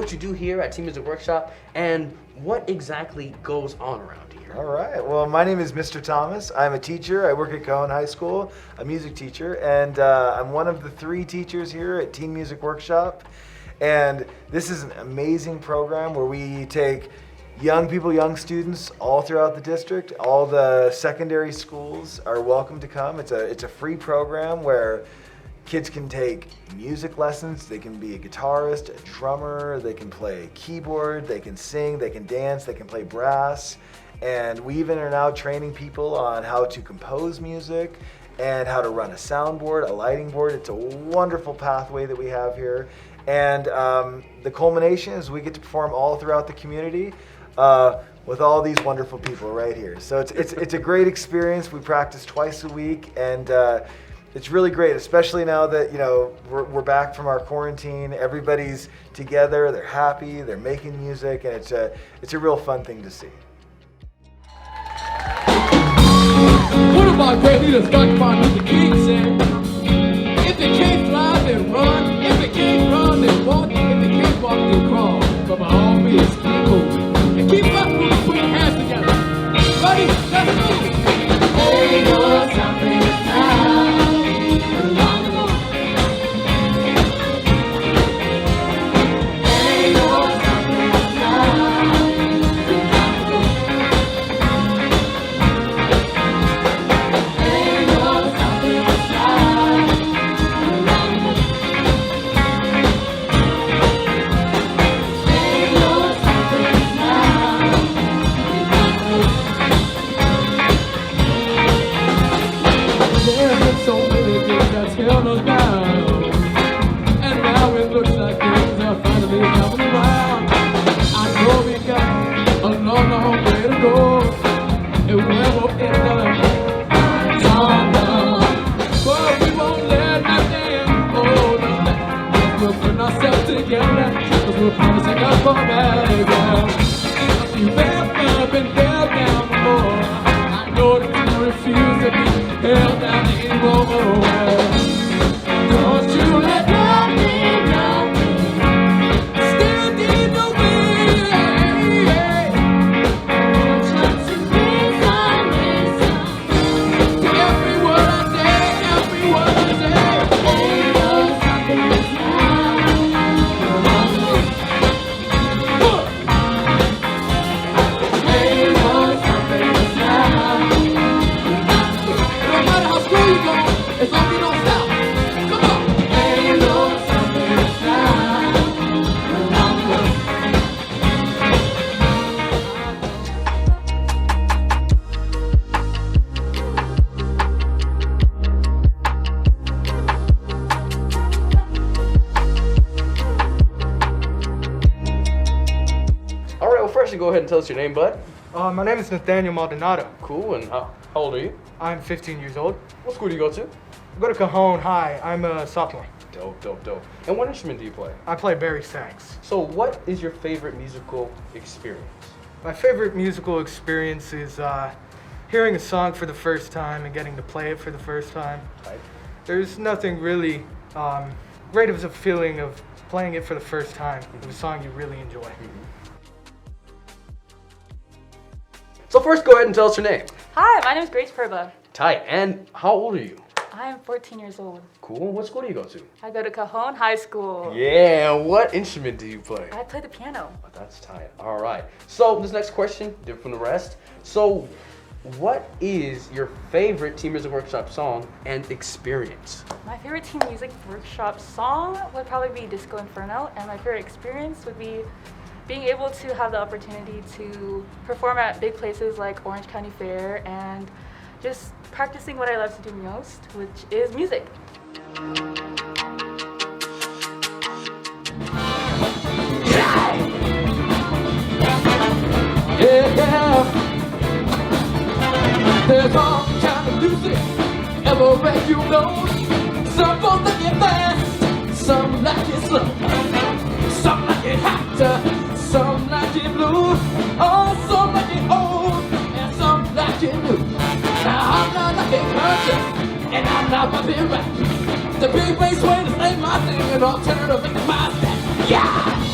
what you do here at Team Music Workshop, and what exactly goes on around here. All right. Well, my name is Mr. Thomas. I'm a teacher. I work at Cohen High School, a music teacher, and I'm one of the 3 teachers here at Team Music Workshop. And this is an amazing program where we take young people, young students all throughout the district. All the secondary schools are welcome to come. It's a free program where kids can take music lessons. They can be a guitarist, a drummer, they can play keyboard, they can sing, they can dance, they can play brass. And we even are now training people on how to compose music and how to run a soundboard, a lighting board. It's a wonderful pathway that we have here. And the culmination is we get to perform all throughout the community with all these wonderful people right here. So it's a great experience. We practice twice a week, and it's really great, especially now that we're back from our quarantine. Everybody's together, they're happy, they're making music, and it's a real fun thing to see. What about great leaders like Martin Luther King said? If they can't fly, then run. If they can't run, then walk. If they can't walk, then crawl. But by all means, keep moving. And keep up moving, put your hands together. Ready? Let's move. Hey, you're something to tell. Go ahead and tell us your name, bud. My name is Nathaniel Maldonado. Cool, and how old are you? I'm 15 years old. What school do you go to? I go to Cajon High. I'm a sophomore. Dope. And what instrument do you play? I play bari sax. So what is your favorite musical experience? My favorite musical experience is hearing a song for the first time and getting to play it for the first time. Right. There's nothing really great as a feeling of playing it for the first time of a song you really enjoy. Mm-hmm. So first, go ahead and tell us your name. Hi, my name is Grace Purba. Tight. And how old are you? I am 14 years old. Cool. What school do you go to? I go to Cajon High School. Yeah. What instrument do you play? I play the piano. Oh, that's tight. All right. So this next question, different from the rest. So what is your favorite Team Music Workshop song and experience? My favorite Team Music Workshop song would probably be Disco Inferno, and my favorite experience would be being able to have the opportunity to perform at big places like Orange County Fair and just practicing what I love to do most, which is music. Yeah. There's all kind of music everywhere you go. Some folks like it fast, some like it slow, some like it hot. Some like it blue, oh, some like it old, and some like it new. Now I'm not like a country, and I'm not a big rap. The big bass way to say my thing, and alternative in my step. Yeah!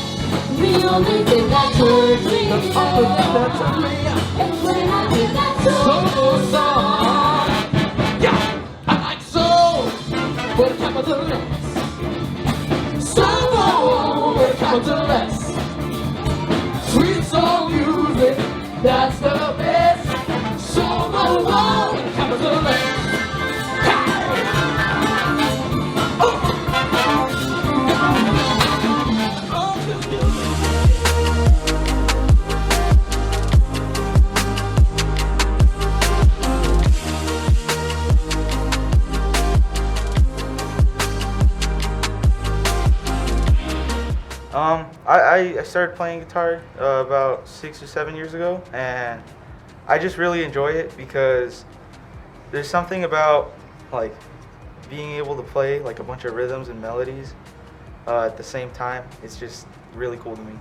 the only thing that turns me on. And when I hear that soul song, yeah, I like soul with a capital S. Soul with a capital S. Sweet soul music, that's the best. Soul with a capital S. I started playing guitar about 6 or 7 years ago, and I just really enjoy it because there's something about like being able to play like a bunch of rhythms and melodies at the same time. It's just really cool to me.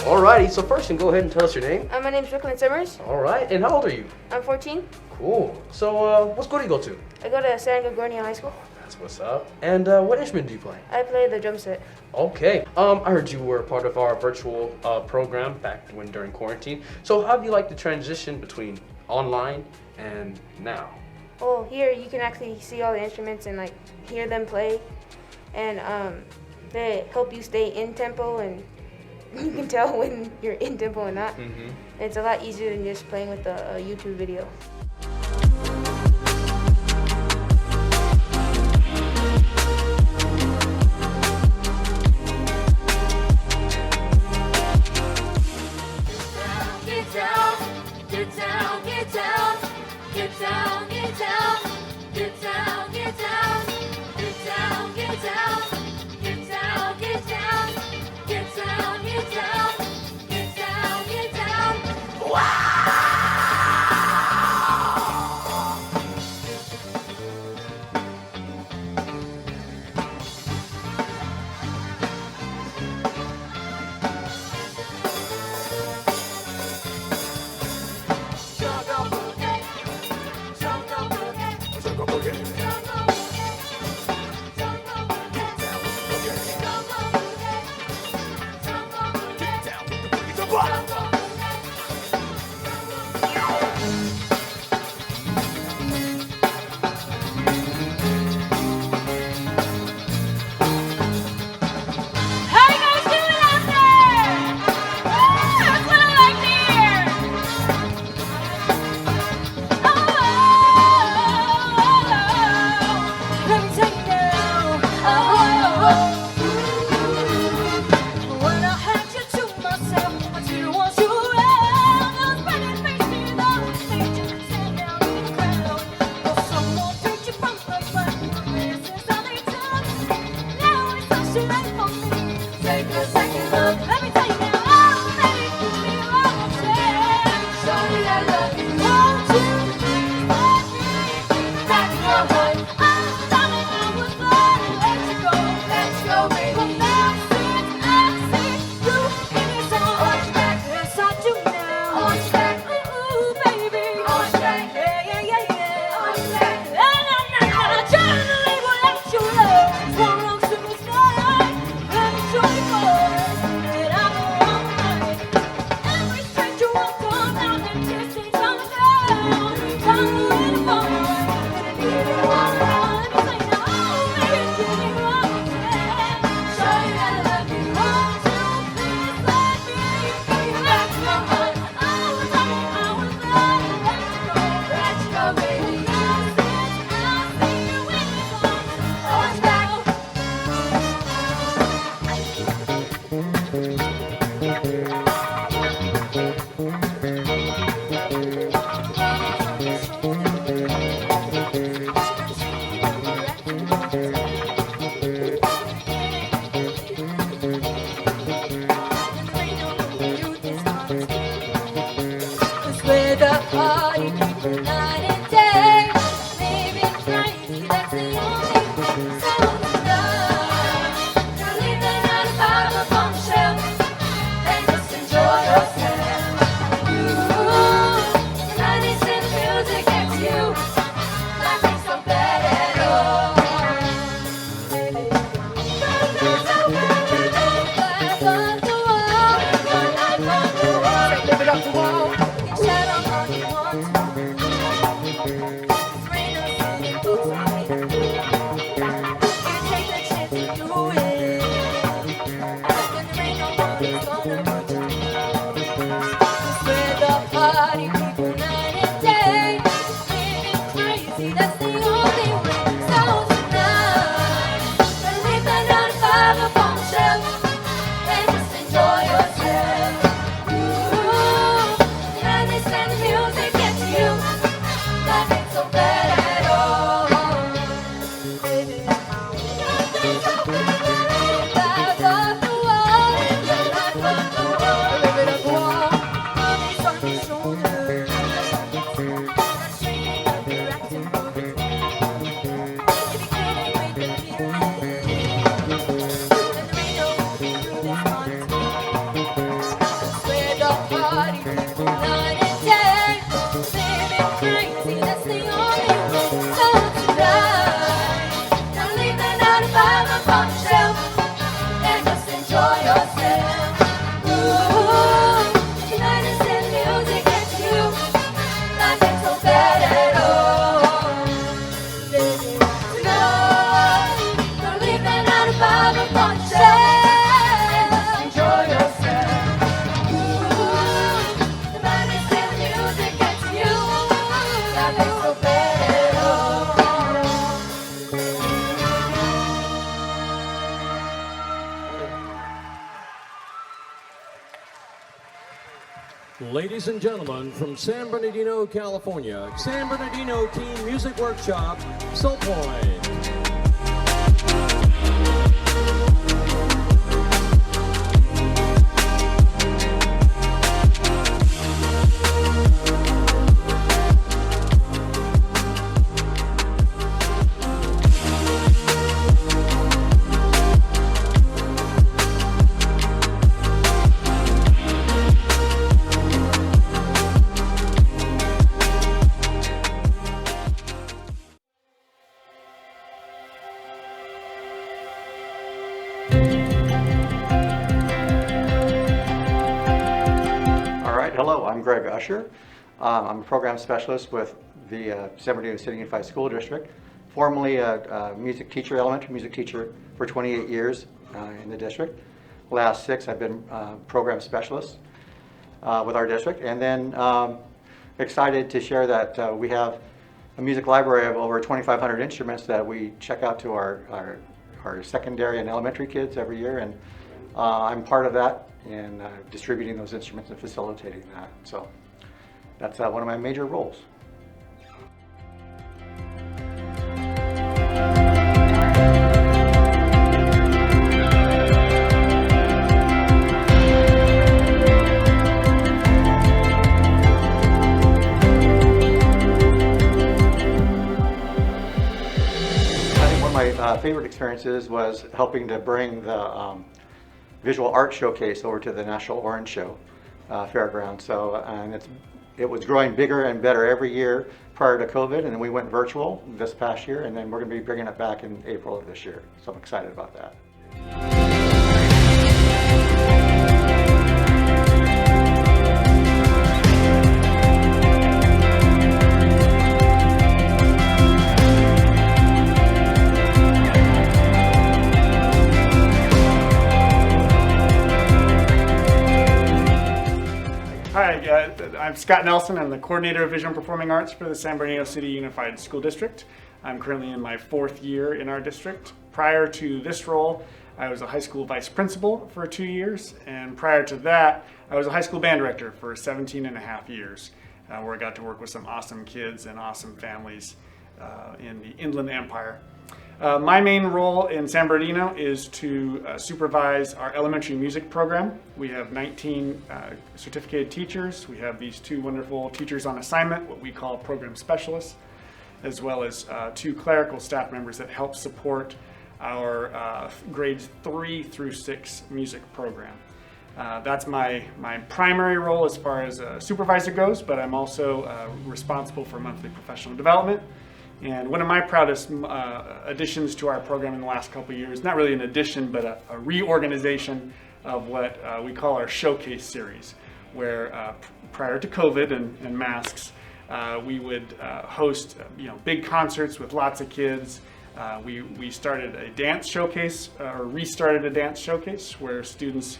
Alrighty, so first, you can go ahead and tell us your name. My name's Brooklyn Simmers. Alright, and how old are you? I'm 14. Cool. So, what school do you go to? I go to San Gorgonio High School. That's what's up. And what instrument do you play? I play the drum set. Okay. I heard you were part of our virtual program back during quarantine. So how do you like the transition between online and now? Well, here you can actually see all the instruments and like hear them play, and they help you stay in tempo, and you can tell when you're in tempo or not. Mm-hmm. It's a lot easier than just playing with a YouTube video. Ladies and gentlemen, from San Bernardino, California, San Bernardino Teen Music Workshop, Symphony. Hello, I'm Greg Usher. I'm a program specialist with the San Bernardino City Unified School District, formerly a music teacher, elementary music teacher for 28 years in the district. Last 6 I've been program specialist with our district, and then excited to share that we have a music library of over 2,500 instruments that we check out to our secondary and elementary kids every year, and I'm part of that in distributing those instruments and facilitating that. So that's one of my major roles. I think one of my favorite experiences was helping to bring the visual art showcase over to the National Orange Show fairground. So, and it was growing bigger and better every year prior to COVID, and then we went virtual this past year, and then we're going to be bringing it back in April of this year. So I'm excited about that. Hi, I'm Scott Nelson. I'm the coordinator of Visual and Performing Arts for the San Bernardino City Unified School District. I'm currently in my 4th year in our district. Prior to this role, I was a high school vice principal for 2 years, and prior to that, I was a high school band director for 17 and a half years, where I got to work with some awesome kids and awesome families in the Inland Empire. My main role in San Bernardino is to supervise our elementary music program. We have 19 certificated teachers. We have these 2 wonderful teachers on assignment, what we call program specialists, as well as 2 clerical staff members that help support our grades 3 through 6 music program. That's my primary role as far as a supervisor goes, but I'm also responsible for monthly professional development. And one of my proudest additions to our program in the last couple of years, not really an addition, but a reorganization of what we call our showcase series, where prior to COVID and masks, we would host big concerts with lots of kids. We started a dance showcase, or restarted a dance showcase, where students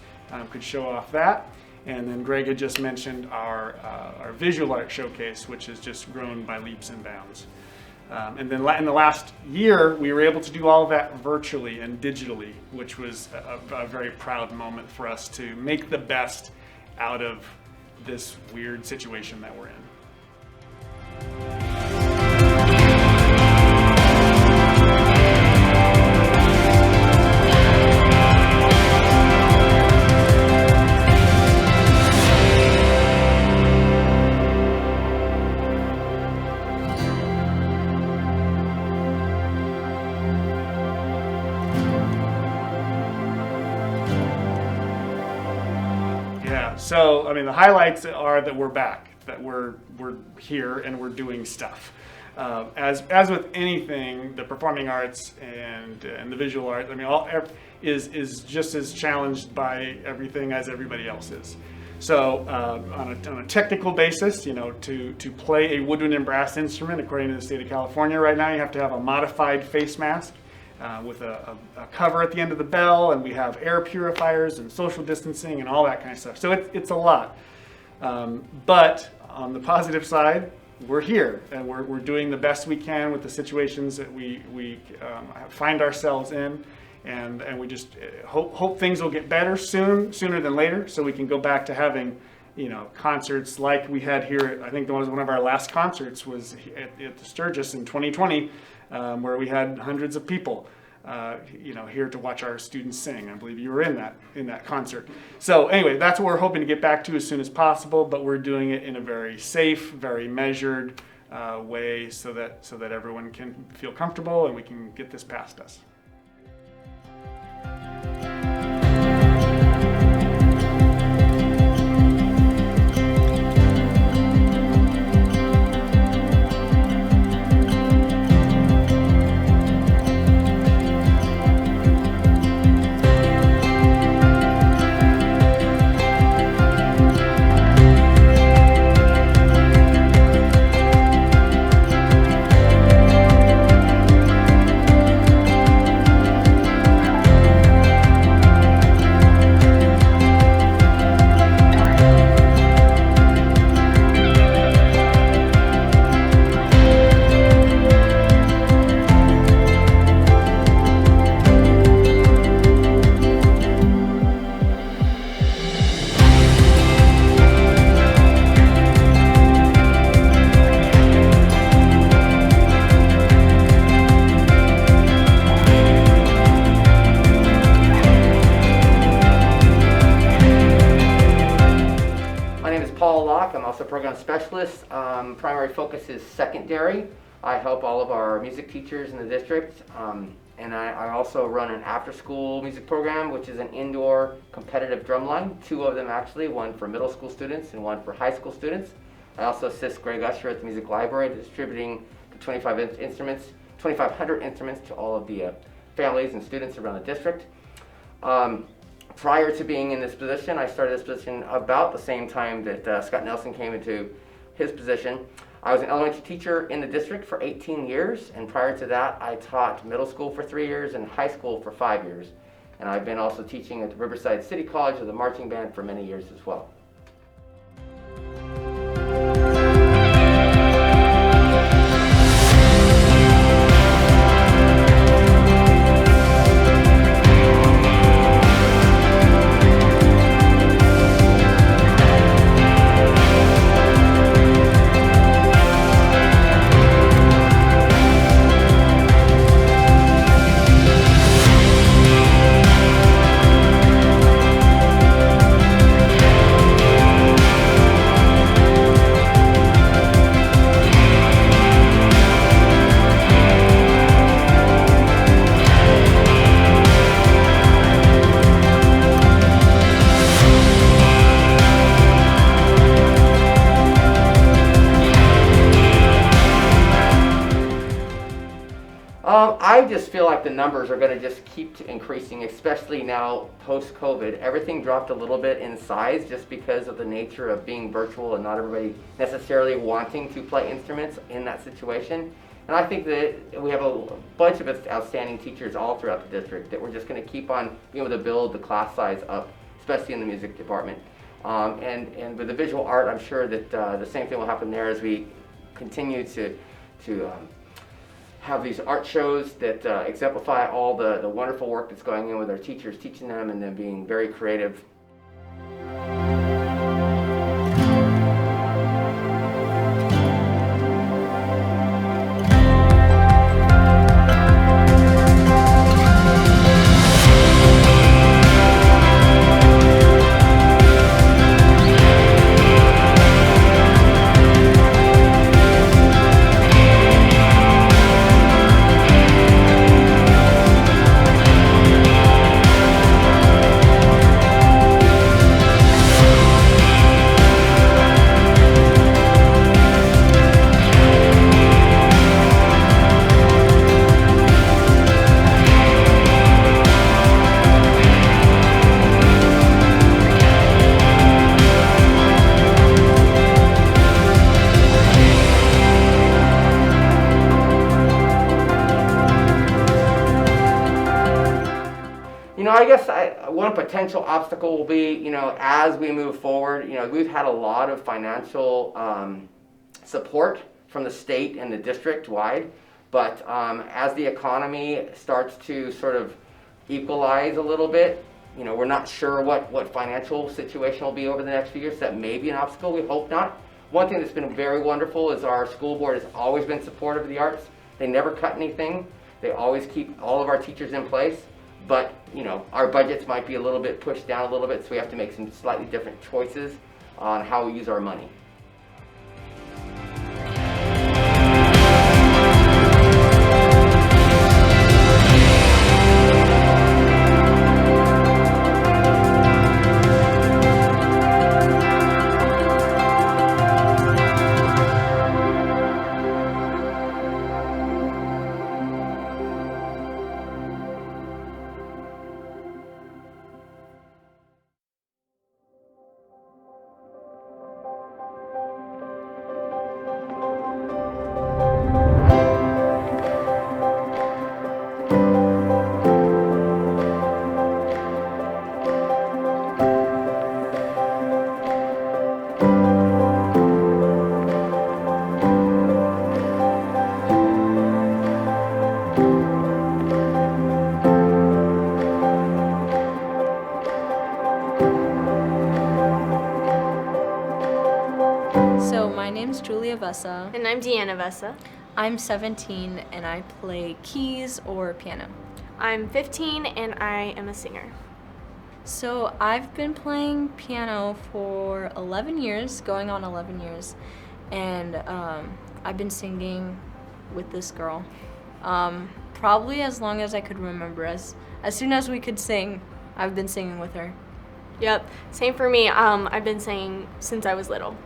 could show off that. And then Greg had just mentioned our visual art showcase, which has just grown by leaps and bounds. And then in the last year, we were able to do all of that virtually and digitally, which was a very proud moment for us to make the best out of this weird situation that we're in. So, I mean, the highlights are that we're back, that we're here and we're doing stuff. As with anything, the performing arts and the visual art, I mean, is just as challenged by everything as everybody else is. So, on a technical basis, to play a woodwind and brass instrument, according to the state of California right now, you have to have a modified face mask with a cover at the end of the bell, and we have air purifiers and social distancing and all that kind of stuff. So it's a lot. But on the positive side, we're here and we're doing the best we can with the situations that we find ourselves in, and we just hope things will get better sooner than later, so we can go back to having concerts like we had here. I think one of our last concerts was at the Sturgis in 2020, where we had hundreds of people, here to watch our students sing. I believe you were in that concert. So anyway, that's what we're hoping to get back to as soon as possible, but we're doing it in a very safe, very measured way, so that everyone can feel comfortable and we can get this past us. I'm also a program specialist. Primary focus is secondary. I help all of our music teachers in the district, and I also run an after-school music program, which is an indoor competitive drumline, 2 of them actually, one for middle school students and one for high school students. I also assist Greg Usher at the Music Library, distributing the 2,500 instruments to all of the families and students around the district. Prior to being in this position, I started this position about the same time that Scott Nelson came into his position. I was an elementary teacher in the district for 18 years, and prior to that, I taught middle school for 3 years and high school for 5 years. And I've been also teaching at the Riverside City College with the marching band for many years as well. I just feel like the numbers are going to just keep increasing, especially now post-COVID. Everything dropped a little bit in size just because of the nature of being virtual and not everybody necessarily wanting to play instruments in that situation. And I think that we have a bunch of outstanding teachers all throughout the district that we're just going to keep on being able to build the class size up, especially in the music department. And with the visual art, I'm sure that the same thing will happen there as we continue to have these art shows that exemplify all the wonderful work that's going on with our teachers, teaching them and then being very creative. I guess one potential obstacle will be, as we move forward, we've had a lot of financial support from the state and the district wide, but as the economy starts to sort of equalize a little bit, You know, we're not sure what financial situation will be over the next few years. That may be an obstacle. We hope not. One thing that's been very wonderful is our school board has always been supportive of the arts. They never cut anything. They always keep all of our teachers in place. But, you know, our budgets might be a little bit pushed down a little bit, so we have to make some slightly different choices on how we use our money. And I'm Deanna Vessa. I'm 17 and I play keys or piano. I'm 15 and I am a singer. So I've been playing piano for 11 years, going on 11 years, and I've been singing with this girl probably as long as I could remember. As soon as we could sing, I've been singing with her. Yep, same for me. I've been singing since I was little.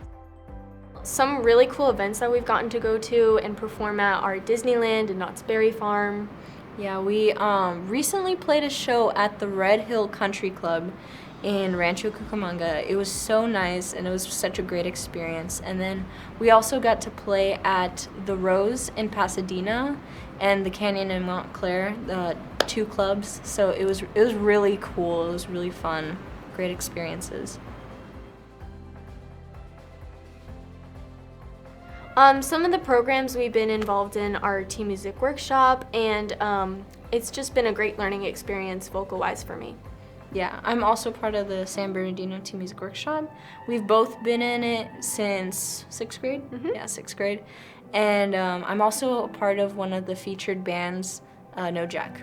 Some really cool events that we've gotten to go to and perform at are Disneyland and Knott's Berry Farm. Yeah, we recently played a show at the Red Hill Country Club in Rancho Cucamonga. It was so nice and it was such a great experience. And then we also got to play at the Rose in Pasadena and the Canyon in Montclair, the two clubs. So it was really cool. It was really fun. Great experiences. Some of the programs we've been involved in are Team Music Workshop, and it's just been a great learning experience vocal-wise for me. Yeah, I'm also part of the San Bernardino Team Music Workshop. We've both been in it since 6th grade. Mm-hmm. Yeah, 6th grade. And I'm also a part of one of the featured bands, No Jack.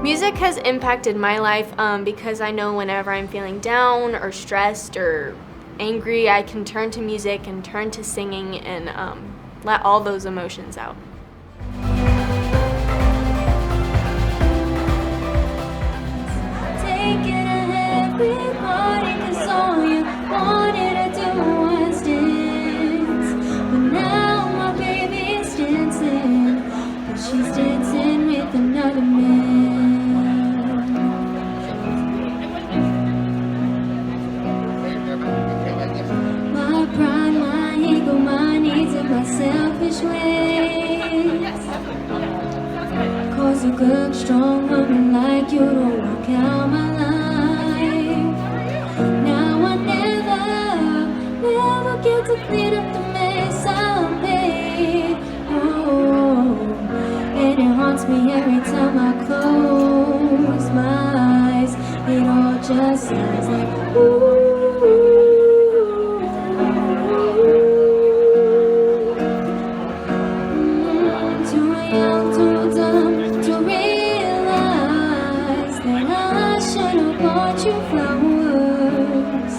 Music has impacted my life because I know whenever I'm feeling down or stressed or angry, I can turn to music and turn to singing and let all those emotions out. She's dancing with another man. My pride, my ego, my needs, and my selfish ways cause a good, strong woman like you to walk out my life. Now I never get to clean up the mess I made. Oh, and it haunts me every time I close my eyes. just sounds like ooh. Too young, too dumb to realize that I should have bought you flowers.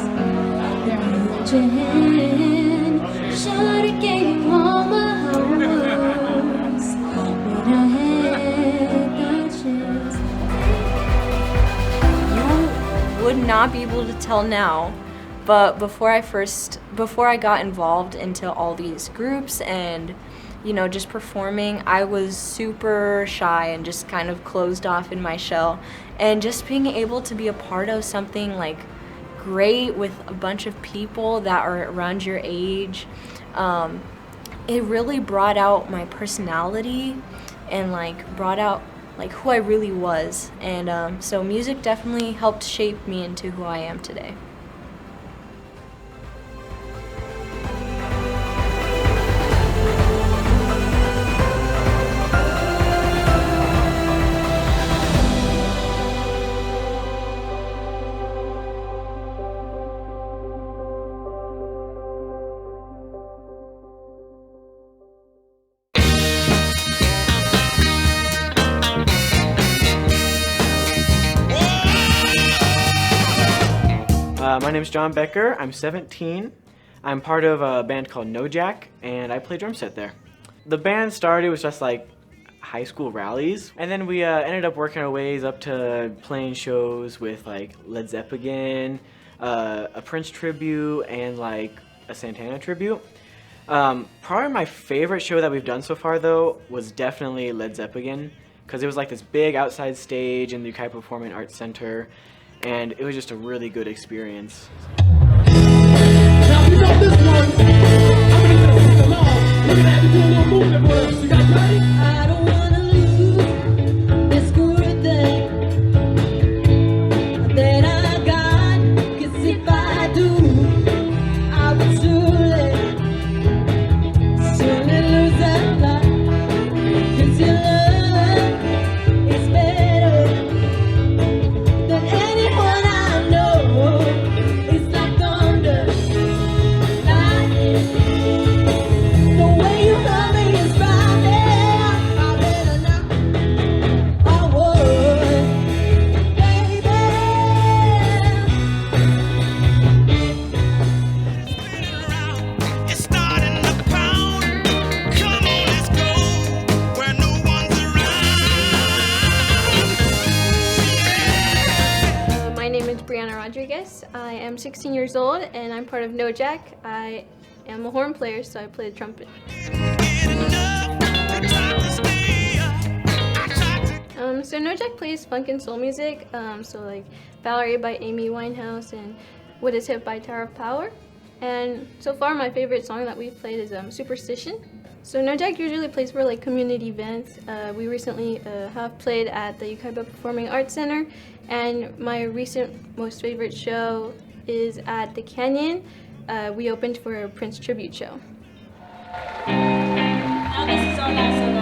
Then held your hand, should have gave you all my hours when I had that chance. You would not be able to tell now, but before I got involved into all these groups and just performing, I was super shy and just kind of closed off in my shell. And just being able to be a part of something like great with a bunch of people that are around your age, it really brought out my personality and brought out who I really was. And so music definitely helped shape me into who I am today. My name's John Becker. I'm 17. I'm part of a band called No Jack, and I play drum set there. The band started with just high school rallies, and then we ended up working our ways up to playing shows with Led Zeppelin, a Prince tribute, and a Santana tribute. Probably my favorite show that we've done so far though was definitely Led Zeppelin, because it was this big outside stage in the Ukiah Performing Arts Center, and it was just a really good experience. Now you know this one. I'm gonna sing along. Look at you do a little movement words. You guys ready? I don't wanna lose this good thing that I got. 'Cause if I do, I would surely lose that lot. 'Cause your love is better than anyone I know. It's like thunder, lightning. The way you love me is right there. I better not. I would, baby. It's starting to pound. Come on, let's go where no one's around. My name is Brianna Rodriguez. I am 16 years old and I'm part of No Jack. I am a horn player, so I play the trumpet. So No Jack plays funk and soul music, so Valerie by Amy Winehouse and What Is Hip by Tower of Power. And so far my favorite song that we've played is Superstition. So No Jack usually plays for community events. We recently have played at the Ukiah Performing Arts Center, and my recent most favorite show is at the Canyon. We opened for a Prince tribute show. Now this is our last song.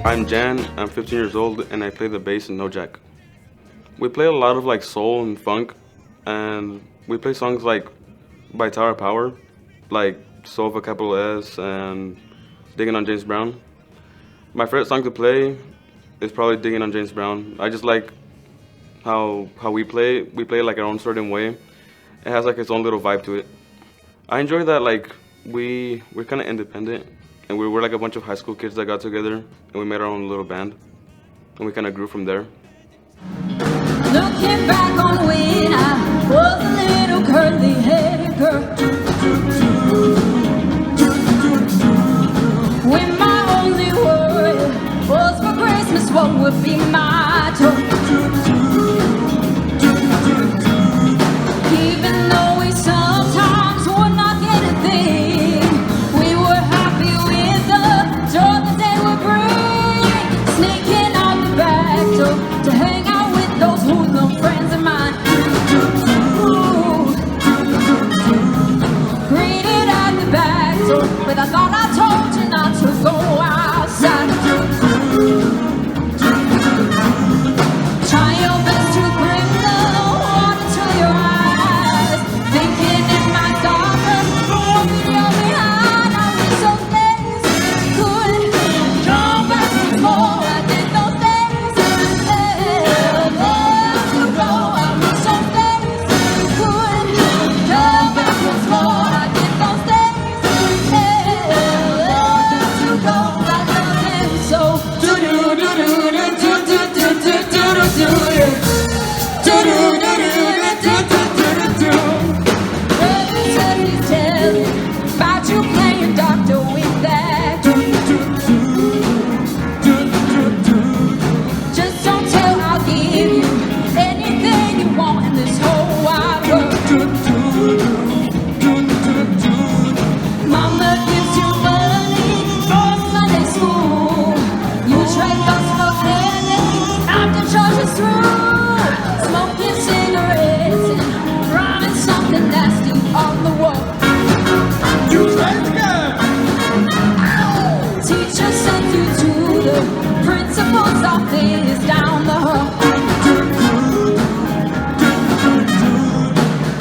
I'm Jan, I'm 15 years old, and I play the bass in No Jack. We play a lot of like soul and funk, and we play songs like by Tower of Power, like Soul with a capital S and Digging on James Brown. My favorite song to play is probably Digging on James Brown. I just like how we play. We play like our own certain way. It has like its own little vibe to it. I enjoy that like we're kind of independent, and we're like a bunch of high school kids that got together and we made our own little band, and we kind of grew from there. Looking back on when I was a little curly-headed girl, when my only worry was for Christmas what would be my toy. Even though we sometimes would not get a thing, we were happy with the joy that they would bring. Sneaking out the back door to hang out with those hoodlum friends of mine. Ooh. Greeted at the back door, but I thought I told you not to go outside. Try your best to bring the water to your eyes. Thinking it might darken, but you're behind. I wish those days could come back once more. I did those days love to go. I wish those days could come back once more. I did those days love to go. I love them so. Do do do do do do do do do do do do. Do do do do do do do do. Brother said he's telling about you playing doctor with that. Just don't tell, I'll give you anything you want in this whole wide world. Mama gives you money for Sunday school. You trade those for candy after church is through. Smoking cigarettes and rhyming something nasty on the wall. You trade again. Teacher sent you to the principal's office down the hall.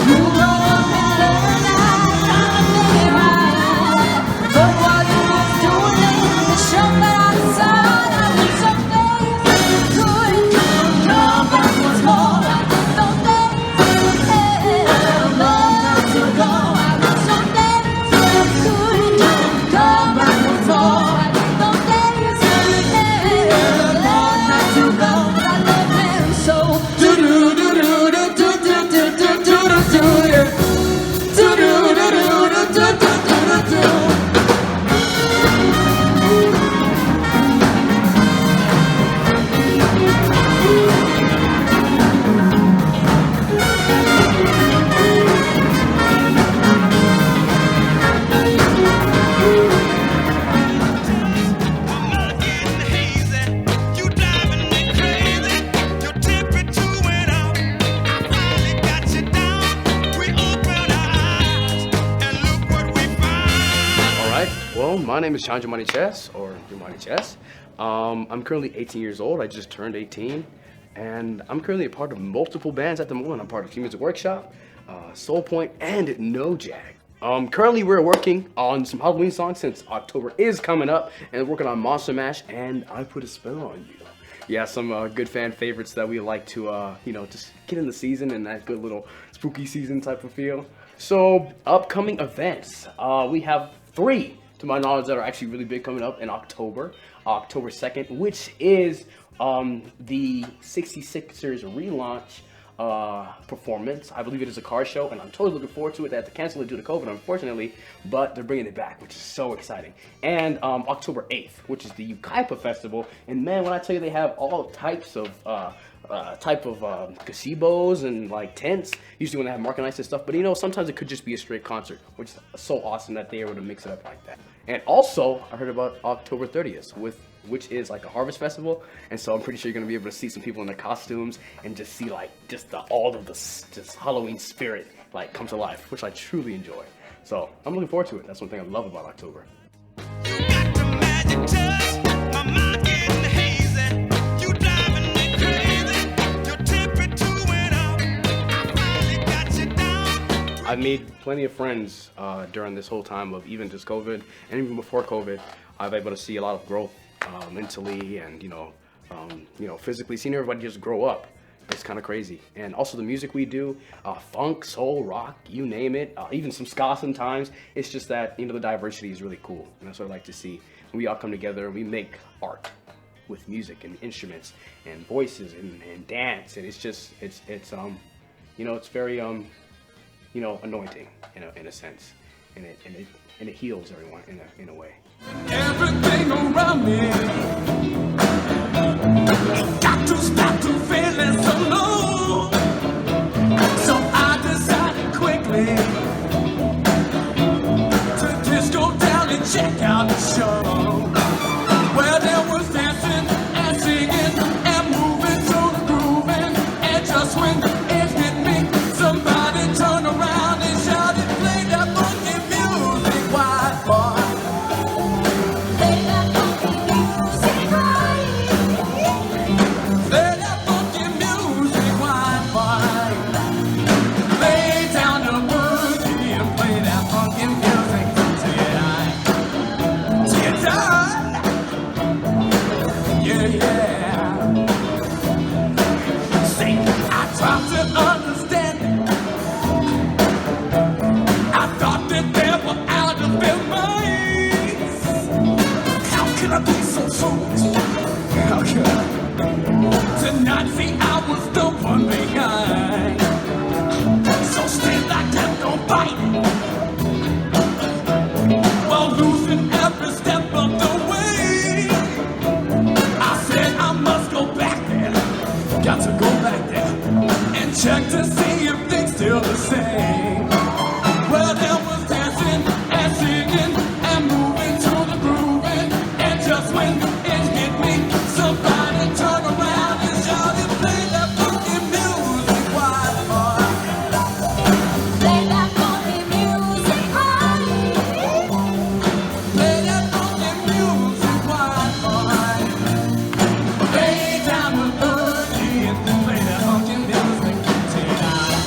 You grow up and learn that kind of thing right. But while you was doing it, the show that I decided I wish some days could come back once more. I did those days love to go. I wish some days could come back once more. I did those days love to go. I love them so. Do do do do do do do do do do do do. Do do do do do do do do do. All right. Well, my name is Sean Jumani Chess, or Jumani Chess. I'm currently 18 years old. I just turned 18, and I'm currently a part of multiple bands at the moment. I'm part of Team Music Workshop, Soul Point, and No Jack. Currently, we're working on some Halloween songs since October is coming up, and working on Monster Mash and I Put a Spell on You. Yeah, some good fan favorites that we like to, just get in the season and that good little spooky season type of feel. So, upcoming events. We have 3, to my knowledge, that are actually really big coming up in October. October 2nd, which is the 66ers relaunch performance. I believe it is a car show, and I'm totally looking forward to it. They had to cancel it due to COVID, unfortunately, but they're bringing it back, which is so exciting. And October 8th, which is the Ukaipa Festival, and man, when I tell you they have all types of gazebos and like tents, usually when they have market nights and stuff, but sometimes it could just be a straight concert, which is so awesome that they're able to mix it up like that. And also, I heard about October 30th, which is like a harvest festival, and so I'm pretty sure you're gonna be able to see some people in their costumes and just see like all of the Halloween spirit like come to life, which I truly enjoy. So I'm looking forward to it. That's one thing I love about October. You got the magic touch, my mind getting I've made plenty of friends during this whole time of even just COVID and even before COVID. I've been able to see a lot of growth mentally and physically. Seeing everybody just grow up, it's kind of crazy. And also the music we do, funk, soul, rock, you name it, even some ska sometimes. It's just that the diversity is really cool, and that's what I like to see. When we all come together and we make art with music and instruments and voices and dance, and it's very anointing in a sense, and it heals everyone in a way. Everything around me got to stop to feeling so low. So I decided quickly to just go down and check out the show. Where there was dancing and singing and moving to the grooving, and just when it hit me, somebody turned around and shouted, "Play that funky music, white boy." Tonight, see, I was the one behind. So stand like that, don't bite. While losing every step of the way, I said I must go back there. Got to go back there and check to see if things still the same. Well, there was dancing and singing and moving to the grooving, and just when it hit me, somebody turned around and shouted, "Play that funky music, white boy." Play that funky music, white boy. Play that funky music, white boy. Lay down the boogie and play that funky music tonight.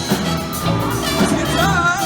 Tonight.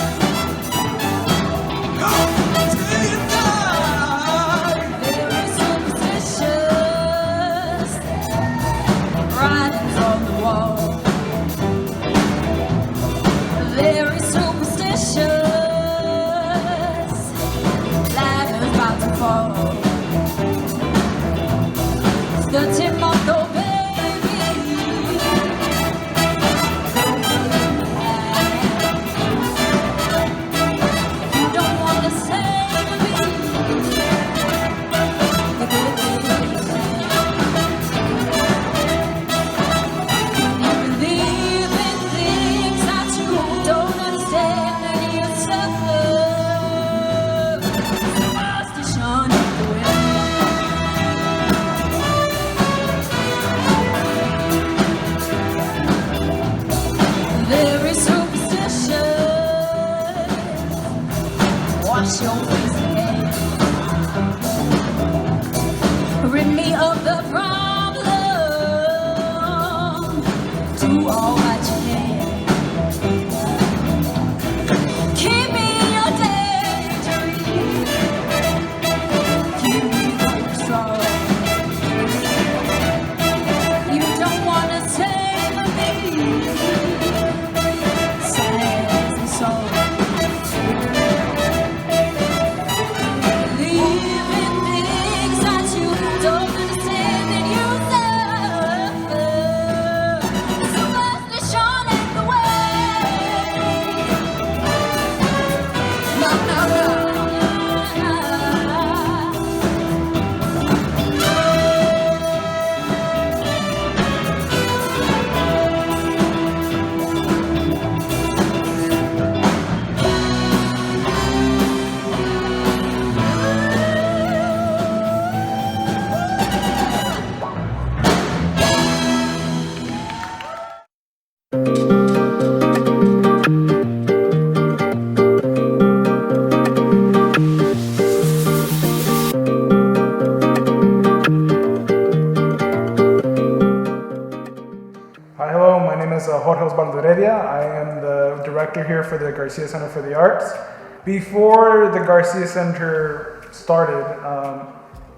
know, my name is Jorge Osvaldo Heredia. I am the director here for the Garcia Center for the Arts. Before the Garcia Center started,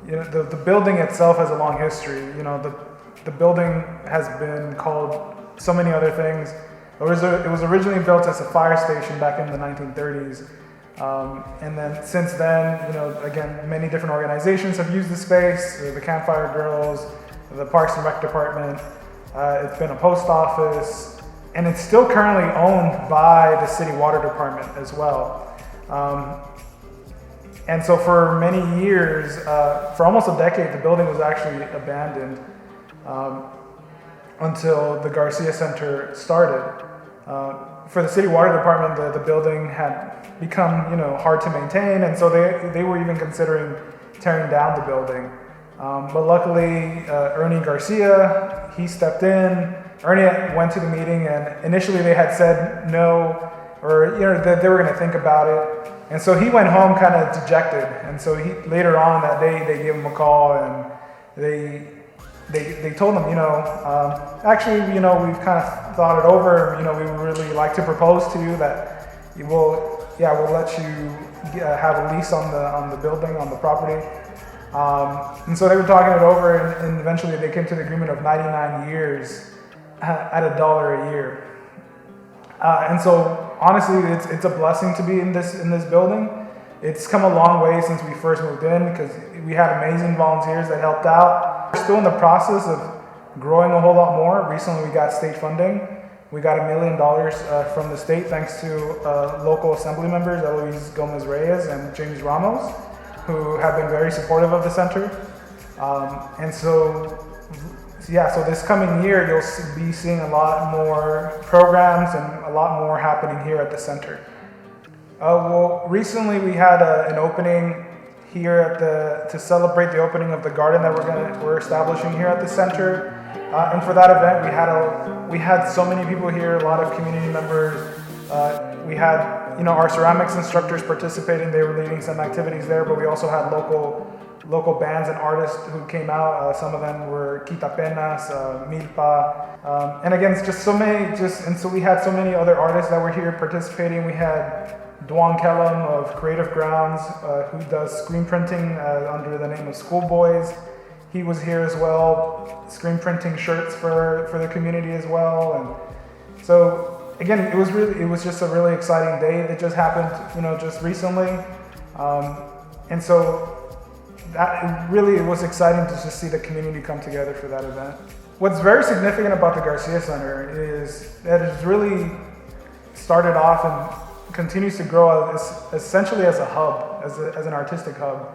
the building itself has a long history. The building has been called so many other things. It was originally built as a fire station back in the 1930s. And then since then, again, many different organizations have used the space, the Campfire Girls, the Parks and Rec Department. It's been a post office, and it's still currently owned by the city water department as well. And so for many years, for almost a decade, the building was actually abandoned until the Garcia Center started. For the city water department, the building had become hard to maintain, and so they were even considering tearing down the building. But luckily, Ernie Garcia, he stepped in. Ernie went to the meeting, and initially they had said no, or that they were going to think about it. And so he went home kind of dejected. And so later on that day, they gave him a call, and they told him, actually, we've kind of thought it over. We would really like to propose to you that we'll let you have a lease on the building, on the property. And so they were talking it over, and eventually they came to the agreement of 99 years at $1 a year. And so honestly, it's a blessing to be in this building. It's come a long way since we first moved in, because we had amazing volunteers that helped out. We're still in the process of growing a whole lot more. Recently, we got state funding. We got $1 million from the state, thanks to local assembly members, Eloise Gomez Reyes and James Ramos, who have been very supportive of the center. And so this coming year, you'll be seeing a lot more programs and a lot more happening here at the center. Recently we had an opening here to celebrate the opening of the garden that we're establishing here at the center. And for that event, we had so many people here, a lot of community members. We had our ceramics instructors participating. They were leading some activities there, but we also had local bands and artists who came out. Some of them were Quitapenas, Milpa, and again, it's just so many. And so we had so many other artists that were here participating. We had Dwan Kellum of Creative Grounds, who does screen printing under the name of Schoolboys. He was here as well, screen printing shirts for the community as well. And so again, it was just a really exciting day that just happened, just recently. And so it was exciting to just see the community come together for that event. What's very significant about the Garcia Center is that it's really started off and continues to grow essentially as a hub, as an artistic hub,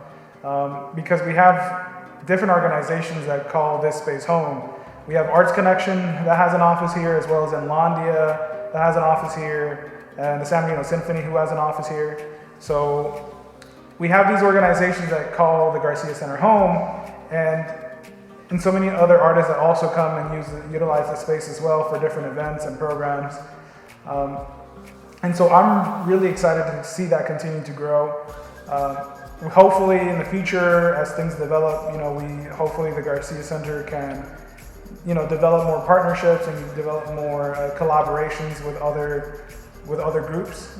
because we have different organizations that call this space home. We have Arts Connection that has an office here, as well as Enlandia that has an office here, and the San Bernardino Symphony, who has an office here. So we have these organizations that call the Garcia Center home, and so many other artists that also come and utilize the space as well for different events and programs. And so I'm really excited to see that continue to grow. Hopefully in the future, as things develop, hopefully the Garcia Center can, develop more partnerships and develop more collaborations with other groups.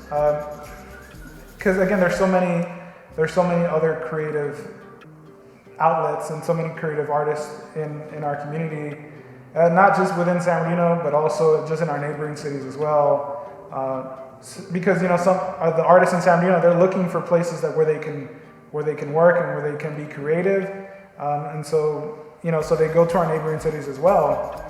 Because again, there's so many other creative outlets and so many creative artists in our community, not just within San Bernardino, but also just in our neighboring cities as well. Because some of the artists in San Bernardino, they're looking for places where they can work and where they can be creative, and so so they go to our neighboring cities as well,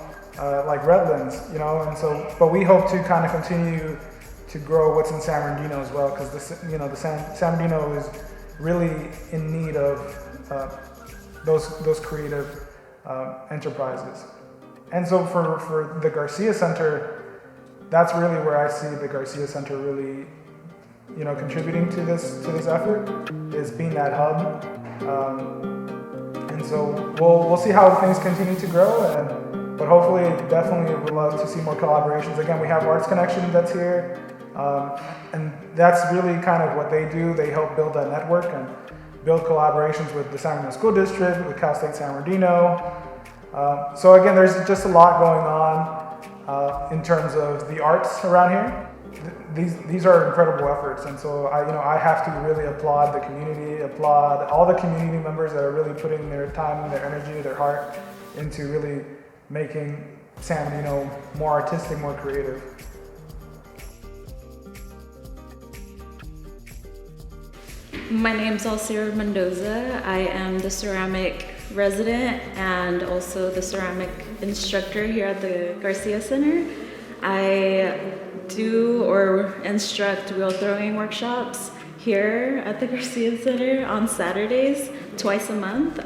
like Redlands, and so. But we hope to kind of continue to grow what's in San Bernardino as well, because the San Bernardino is really in need of those creative enterprises, and so for the Garcia Center. That's really where I see the Garcia Center really, contributing to this effort, is being that hub. And so we'll see how things continue to grow, but hopefully, definitely would love to see more collaborations. Again, we have Arts Connection that's here, and that's really kind of what they do. They help build that network and build collaborations with the San Bernardino School District, with Cal State San Bernardino. So again, there's just a lot going on. in terms of the arts around here. These are incredible efforts, and so I have to really applaud the community, applaud all the community members that are really putting their time, their energy, their heart into really making San Bernardino more artistic, more creative. My name's Alcira Mendoza. I am the ceramic resident and also the ceramic instructor here at the Garcia Center. I do or instruct wheel throwing workshops here at the Garcia Center on Saturdays, twice a month.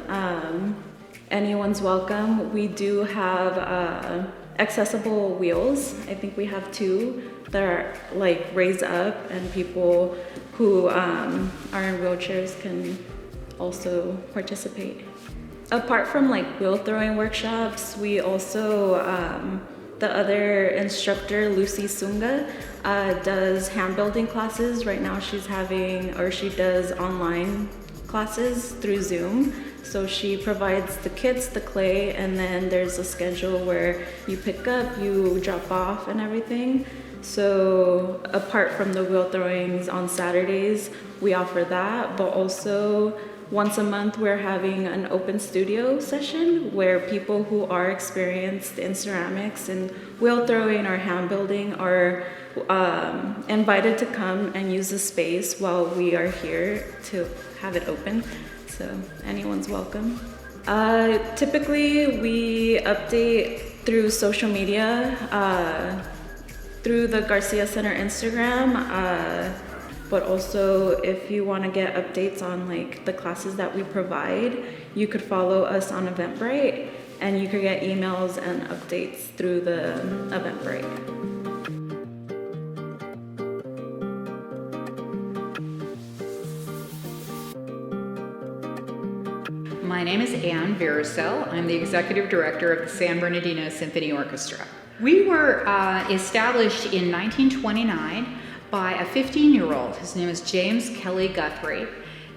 Anyone's welcome. We do have accessible wheels. I think we have 2 that are like raised up, and people who are in wheelchairs can also participate. Apart from like wheel throwing workshops, we also, the other instructor, Lucy Sunga, does hand building classes. Right now she's having, or she does online classes through Zoom. So she provides the kits, the clay, and then there's a schedule where you pick up, you drop off and everything. So apart from the wheel throwings on Saturdays, we offer that, but also once a month we're having an open studio session where people who are experienced in ceramics and wheel throwing or hand building are invited to come and use the space while we are here to have it open. So anyone's welcome. Typically we update through social media, through the Garcia Center Instagram, but also if you want to get updates on like the classes that we provide, you could follow us on Eventbrite, and you could get emails and updates through the Eventbrite. My name is Ann Vericel. I'm the Executive Director of the San Bernardino Symphony Orchestra. We were established in 1929 by a 15-year-old. His name is James Kelly Guthrie.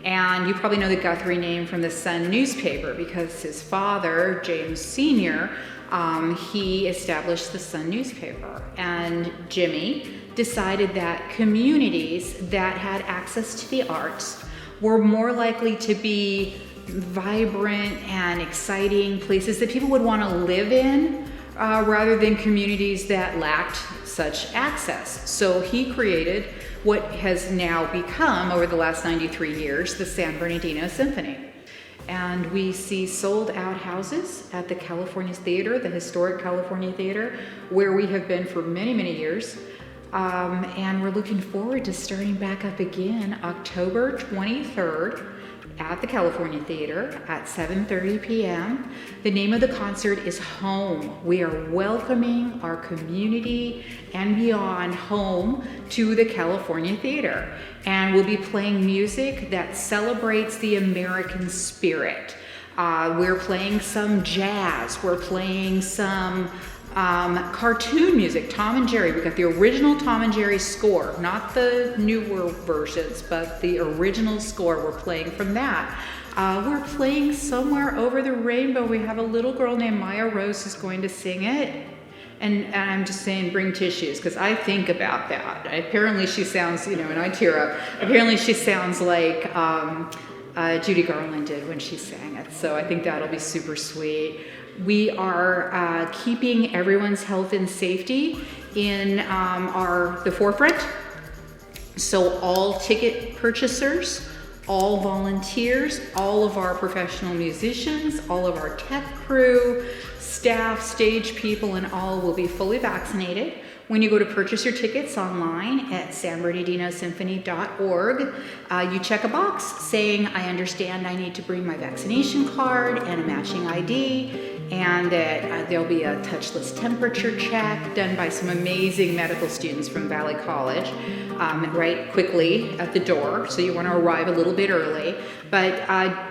And you probably know the Guthrie name from the Sun newspaper because his father, James Sr., he established the Sun newspaper. And Jimmy decided that communities that had access to the arts were more likely to be vibrant and exciting places that people would want to live in rather than communities that lacked such access. So he created what has now become, over the last 93 years, the San Bernardino Symphony. And we see sold out houses at the California Theater, the historic California Theater, where we have been for many, many years. And we're looking forward to starting back up again October 23rd at the California Theater at 7:30 p.m. The name of the concert is Home. We are welcoming our community and beyond home to the California Theater. And we'll be playing music that celebrates the American spirit. We're playing some jazz. We're playing some cartoon music, Tom and Jerry. We got the original Tom and Jerry score, not the newer versions, but the original score. We're playing from that. We're playing Somewhere Over the Rainbow. We have a little girl named Maya Rose who's going to sing it. And I'm just saying, bring tissues, because I think about that. Apparently she sounds, and I tear up. Apparently she sounds like Judy Garland did when she sang it. So I think that'll be super sweet. We are keeping everyone's health and safety in the forefront. So all ticket purchasers, all volunteers, all of our professional musicians, all of our tech crew, staff, stage people, and all will be fully vaccinated. When you go to purchase your tickets online at sanbernardinosymphony.org, you check a box saying, I understand I need to bring my vaccination card and a matching ID, and that there'll be a touchless temperature check done by some amazing medical students from Valley College right quickly at the door, so you want to arrive a little bit early. But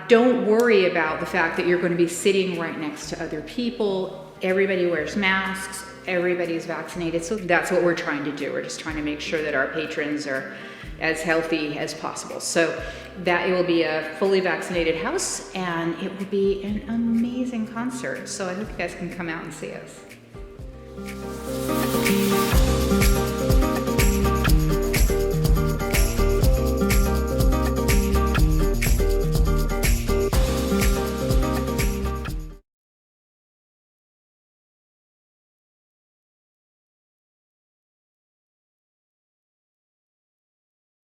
don't worry about the fact that you're going to be sitting right next to other people. Everybody wears masks. Everybody's vaccinated, so that's what we're trying to do. We're just trying to make sure that our patrons are as healthy as possible. So that it will be a fully vaccinated house, and it will be an amazing concert. So I hope you guys can come out and see us. Thank you.